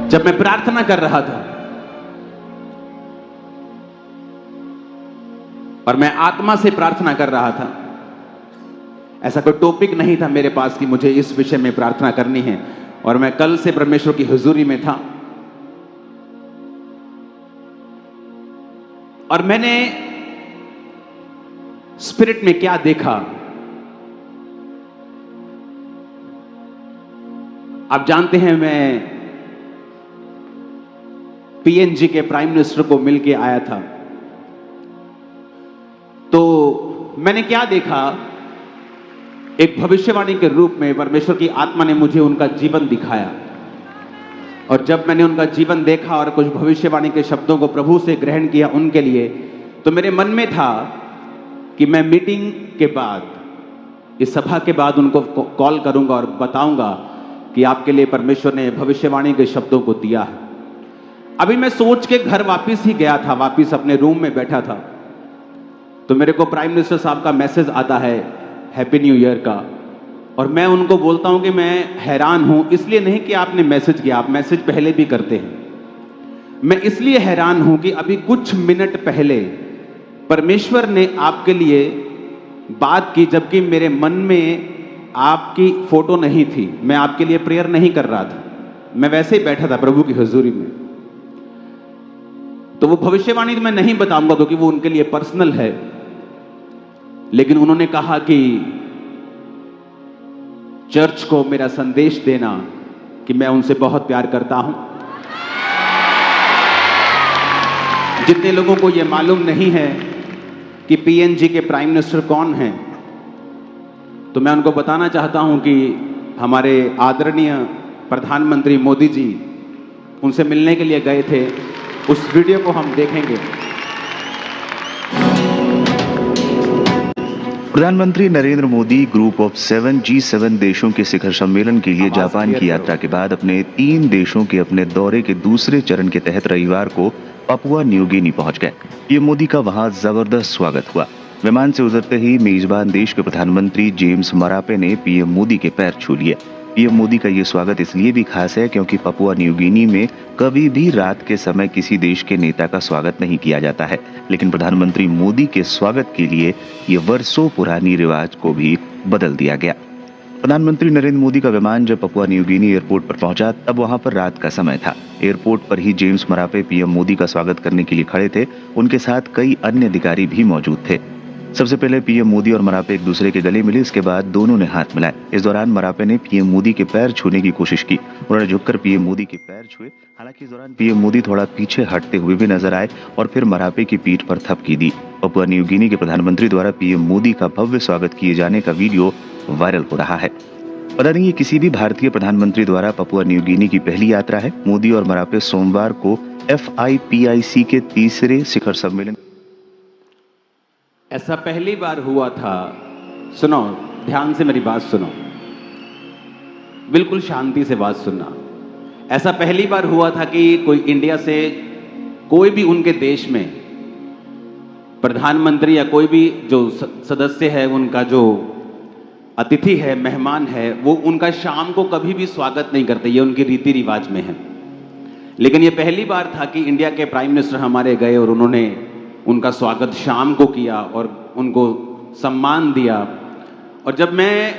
जब मैं प्रार्थना कर रहा था और मैं आत्मा से प्रार्थना कर रहा था, ऐसा कोई टॉपिक नहीं था मेरे पास कि मुझे इस विषय में प्रार्थना करनी है, और मैं कल से परमेश्वर की हुजूरी में था और मैंने स्पिरिट में क्या देखा। आप जानते हैं मैं पीएनजी के प्राइम मिनिस्टर को मिलके आया था, तो मैंने क्या देखा, एक भविष्यवाणी के रूप में परमेश्वर की आत्मा ने मुझे उनका जीवन दिखाया। और जब मैंने उनका जीवन देखा और कुछ भविष्यवाणी के शब्दों को प्रभु से ग्रहण किया उनके लिए, तो मेरे मन में था कि मैं मीटिंग के बाद, इस सभा के बाद उनको कॉल करूंगा और बताऊंगा कि आपके लिए परमेश्वर ने भविष्यवाणी के शब्दों को दिया है। अभी मैं सोच के घर वापस ही गया था, वापस अपने रूम में बैठा था, तो मेरे को प्राइम मिनिस्टर साहब का मैसेज आता है हैप्पी न्यू ईयर का, और मैं उनको बोलता हूं कि मैं हैरान हूं, इसलिए नहीं कि आपने मैसेज किया, आप मैसेज पहले भी करते हैं, मैं इसलिए हैरान हूं कि अभी कुछ मिनट पहले परमेश्वर ने आपके लिए बात की, जबकि मेरे मन में आपकी फोटो नहीं थी, मैं आपके लिए प्रेयर नहीं कर रहा था, मैं वैसे ही बैठा था प्रभु की हुजूरी में। तो वो भविष्यवाणी मैं नहीं बताऊंगा क्योंकि वो उनके लिए पर्सनल है, लेकिन उन्होंने कहा कि चर्च को मेरा संदेश देना कि मैं उनसे बहुत प्यार करता हूं। जितने लोगों को यह मालूम नहीं है कि पीएनजी के प्राइम मिनिस्टर कौन हैं, तो मैं उनको बताना चाहता हूं कि हमारे आदरणीय प्रधानमंत्री मोदी जी उनसे मिलने के लिए गए थे। उस वीडियो को हम देखेंगे। प्रधानमंत्री Narendra Modi group of 7 G7 देशों के शिखर सम्मेलन के लिए जापान की यात्रा के बाद अपने 3 देशों के अपने दौरे के दूसरे चरण के तहत रविवार को पापुआ न्यू गिनी पहुंच गए। पीएम मोदी का वहां जबरदस्त स्वागत हुआ। विमान से उतरते ही मेजबान देश के प्रधानमंत्री जेम्स मरापे ने पीएम मोदी के पैर छू लिए। पीएम मोदी का ये स्वागत इसलिए भी खास है क्योंकि पापुआ न्यू गिनी में कभी भी रात के समय किसी देश के नेता का स्वागत नहीं किया जाता है, लेकिन प्रधानमंत्री मोदी के स्वागत के लिए ये वर्षों पुरानी रिवाज को भी बदल दिया गया। प्रधानमंत्री नरेंद्र मोदी का विमान जब पापुआ न्यू गिनी एयरपोर्ट पर पहुंचा तब वहां पर रात का समय था। एयरपोर्ट पर ही जेम्स मरापे पीएम मोदी का स्वागत करने के लिए खड़े थे। उनके साथ कई अन्य अधिकारी भी मौजूद थे। सबसे पहले पीएम मोदी और मरापे एक दूसरे के गले मिले, इसके बाद दोनों ने हाथ मिलाए। इस दौरान मरापे ने पीएम मोदी के पैर छूने की कोशिश की। उन्होंने झुककर पीएम मोदी के पैर छुए। हालांकि इस दौरान पीएम मोदी थोड़ा पीछे हटते हुए भी नजर आए और फिर मरापे की पीठ पर थपकी दी। पापुआ न्यू गिनी के प्रधानमंत्री द्वारा पीएम मोदी का भव्य स्वागत किए जाने का वीडियो वायरल हो रहा है। पता नहीं ये किसी भी भारतीय प्रधानमंत्री द्वारा पापुआ न्यू गिनी की पहली यात्रा है। मोदी और मरापे सोमवार को FIPIC के तीसरे शिखर सम्मेलन। ऐसा पहली बार हुआ था, सुनो ध्यान से मेरी बात सुनो, बिल्कुल शांति से बात सुनना। ऐसा पहली बार हुआ था कि कोई इंडिया से, कोई भी उनके देश में प्रधानमंत्री या कोई भी जो सदस्य है, उनका जो अतिथि है, मेहमान है, वो उनका शाम को कभी भी स्वागत नहीं करते, ये उनकी रीति रिवाज में है। लेकिन ये पहली बार था कि इंडिया के प्राइम मिनिस्टर हमारे गए और उन्होंने उनका स्वागत शाम को किया और उनको सम्मान दिया। और जब मैं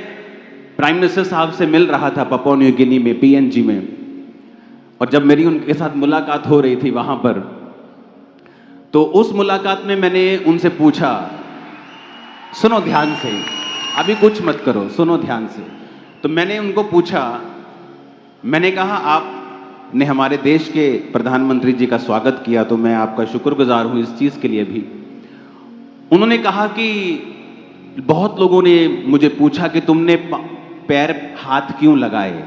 प्राइम मिनिस्टर साहब से मिल रहा था पापुआ न्यू गिनी में, पीएनजी में, और जब मेरी उनके साथ मुलाकात हो रही थी वहां पर, तो उस मुलाकात में मैंने उनसे पूछा, सुनो ध्यान से, अभी कुछ मत करो, सुनो ध्यान से। तो मैंने उनको पूछा, मैंने कहा आपने हमारे देश के प्रधानमंत्री जी का स्वागत किया तो मैं आपका शुक्रगुजार हूं इस चीज के लिए भी। उन्होंने कहा कि बहुत लोगों ने मुझे पूछा कि तुमने पैर हाथ क्यों लगाए।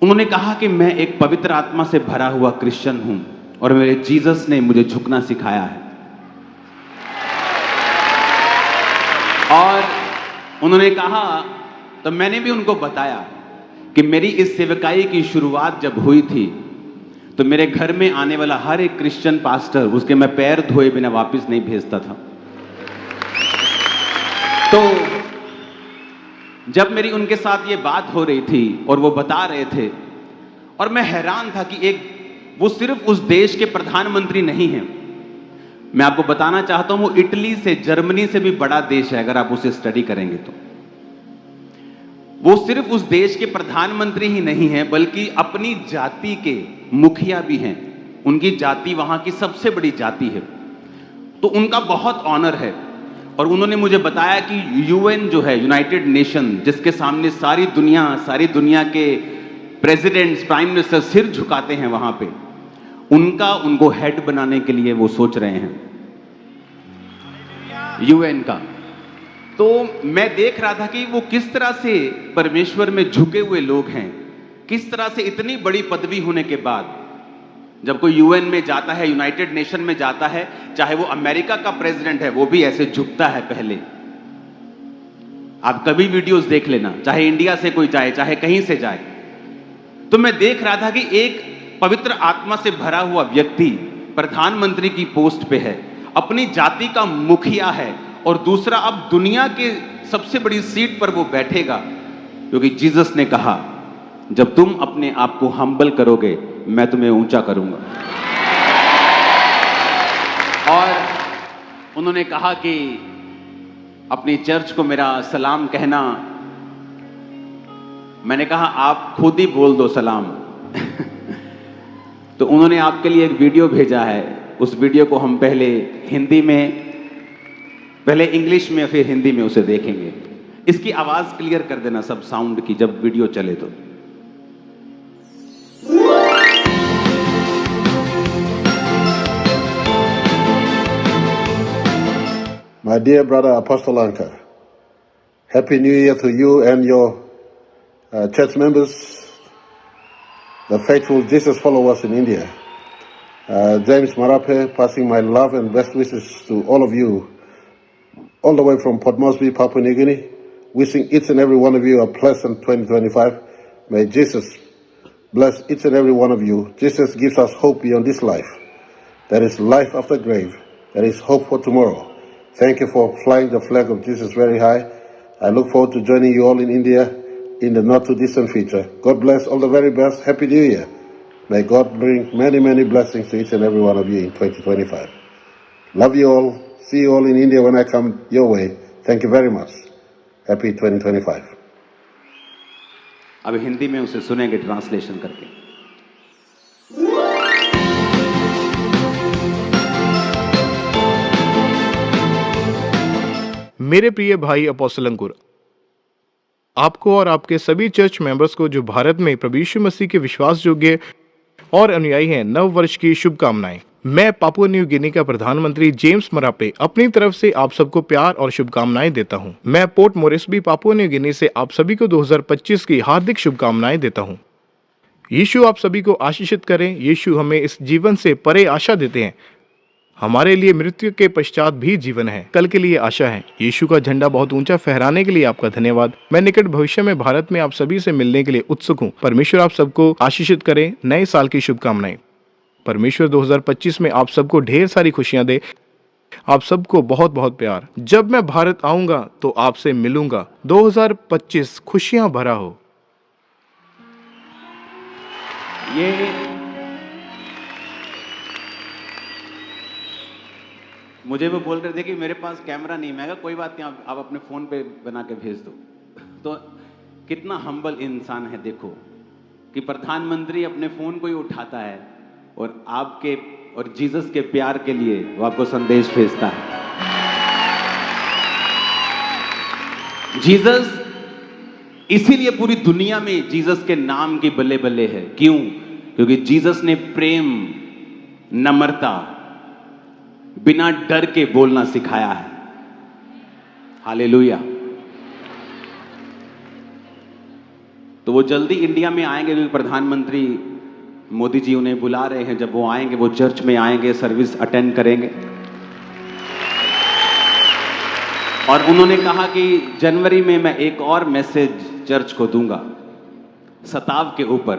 उन्होंने कहा कि मैं एक पवित्र आत्मा से भरा हुआ क्रिश्चियन हूं और मेरे जीसस ने मुझे झुकना सिखाया है। और उन्होंने कहा, तो मैंने भी उनको बताया कि मेरी इस सेवकाई की शुरुआत जब हुई थी तो मेरे घर में आने वाला हर एक क्रिश्चियन पास्टर, उसके मैं पैर धोए बिना वापस नहीं भेजता था। तो जब मेरी उनके साथ ये बात हो रही थी और वो बता रहे थे, और मैं हैरान था कि वो सिर्फ उस देश के प्रधानमंत्री नहीं हैं। मैं आपको बताना चाहता हूं, वो इटली से, जर्मनी से भी बड़ा देश है अगर आप उसे स्टडी करेंगे तो। वो सिर्फ उस देश के प्रधानमंत्री ही नहीं हैं, बल्कि अपनी जाति के मुखिया भी हैं। उनकी जाति वहां की सबसे बड़ी जाति है, तो उनका बहुत ऑनर है। और उन्होंने मुझे बताया कि यूएन जो है, यूनाइटेड नेशन, जिसके सामने सारी दुनिया के प्रेसिडेंट्स, प्राइम मिनिस्टर सिर झुकाते हैं, वहां पे उनको हेड बनाने के लिए वो सोच रहे हैं, यूएन का। तो मैं देख रहा था कि वो किस तरह से परमेश्वर में झुके हुए लोग हैं, किस तरह से इतनी बड़ी पदवी होने के बाद जब कोई यूएन में जाता है, यूनाइटेड नेशन में जाता है, चाहे वो अमेरिका का प्रेसिडेंट है, वो भी ऐसे झुकता है पहले। आप कभी वीडियोस देख लेना, चाहे इंडिया से कोई जाए, चाहे कहीं से जाए। तो मैं देख रहा था कि एक पवित्र आत्मा से भरा हुआ व्यक्ति प्रधानमंत्री की पोस्ट पे है, अपनी जाति का मुखिया है, और दूसरा अब दुनिया के सबसे बड़ी सीट पर वो बैठेगा, क्योंकि जीसस ने कहा, जब तुम अपने आप को हम्बल करोगे, मैं तुम्हें ऊंचा करूंगा। और उन्होंने कहा कि अपनी चर्च को मेरा सलाम कहना। मैंने कहा आप खुद ही बोल दो सलाम। तो उन्होंने आपके लिए एक वीडियो भेजा है। उस वीडियो को हम पहले हिंदी में, पहले इंग्लिश में, फिर हिंदी में उसे देखेंगे। इसकी आवाज क्लियर कर देना सब साउंड की जब वीडियो चले तो। My dear brother Apostle Anka, Happy New Year to you and your church members, the faithful Jesus followers in India. James Marape, passing my love and best wishes to all of you, all the way from Port Moresby, Papua New Guinea, wishing each and every one of you a pleasant 2025. May Jesus bless each and every one of you. Jesus gives us hope beyond this life. There is life after grave. There is hope for tomorrow. Thank you for flying the flag of Jesus very high. I look forward to joining you all in India in the not too distant future. God bless, all the very best. Happy New Year. May God bring many, many blessings to each and every one of you in 2025. Love you all. See you all in India when I come your way. Thank you very much. Happy 2025. अब हिंदी में उसे सुनेंगे translation करके। मेरे प्रिय भाई apostle अंकुर, आपको और आपके सभी चर्च मेंबर्स को जो भारत में प्रभु यीशु मसीह के विश्वास योग्य और अनुयायी हैं, नव वर्ष की शुभकामनाएं। मैं पापुआ न्यू गिनी का प्रधानमंत्री जेम्स मरापे अपनी तरफ से आप सबको प्यार और शुभकामनाएं देता हूं। मैं port Moresby, Papua New Guinea से आप सभी को 2025 की हार्दिक शुभकामनाएं देता हूं। यीशु आप सभी को आशीषित करें। यीशु हमें इस जीवन से परे आशा देते हैं। हमारे लिए मृत्यु के पश्चात भी जीवन है, कल के लिए आशा है। यीशु का झंडा बहुत ऊंचा फहराने के लिए आपका धन्यवाद। मैं निकट भविष्य में भारत में आप सभी से मिलने के लिए उत्सुक हूं। परमेश्वर आप सबको आशीषित करे। नए साल की शुभकामनाएं। परमेश्वर 2025 में आप सबको ढेर सारी खुशियां दे। आप सबको बहुत बहुत प्यार। जब मैं भारत आऊंगा तो आपसे मिलूंगा। 2025 खुशियां भरा हो। ये मुझे वो बोल रहे थे कि मेरे पास कैमरा नहीं। मैं कहा कोई बात नहीं, आप अपने फोन पे बना के भेज दो। तो कितना हम्बल इंसान है, देखो कि प्रधानमंत्री अपने फोन को ही उठाता है और आपके और जीसस के प्यार के लिए वो आपको संदेश भेजता है। जीसस, इसीलिए पूरी दुनिया में जीसस के नाम की बल्ले बल्ले है। क्यों? क्योंकि जीसस ने प्रेम, नम्रता, बिना डर के बोलना सिखाया है। हालेलुया। तो वो जल्दी इंडिया में आएंगे, क्योंकि प्रधानमंत्री मोदी जी उन्हें बुला रहे हैं। जब वो आएंगे, वो चर्च में आएंगे, सर्विस अटेंड करेंगे। और उन्होंने कहा कि जनवरी में मैं एक और मैसेज चर्च को दूंगा सताव के ऊपर।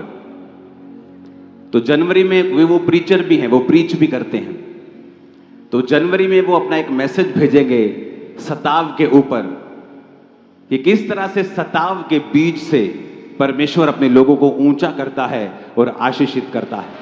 तो जनवरी में वो प्रीचर भी हैं, वो प्रीच भी करते हैं। तो जनवरी में वो अपना एक मैसेज भेजेंगे सताव के ऊपर, कि किस तरह से सताव के बीच से परमेश्वर अपने लोगों को ऊंचा करता है और आशीषित करता है।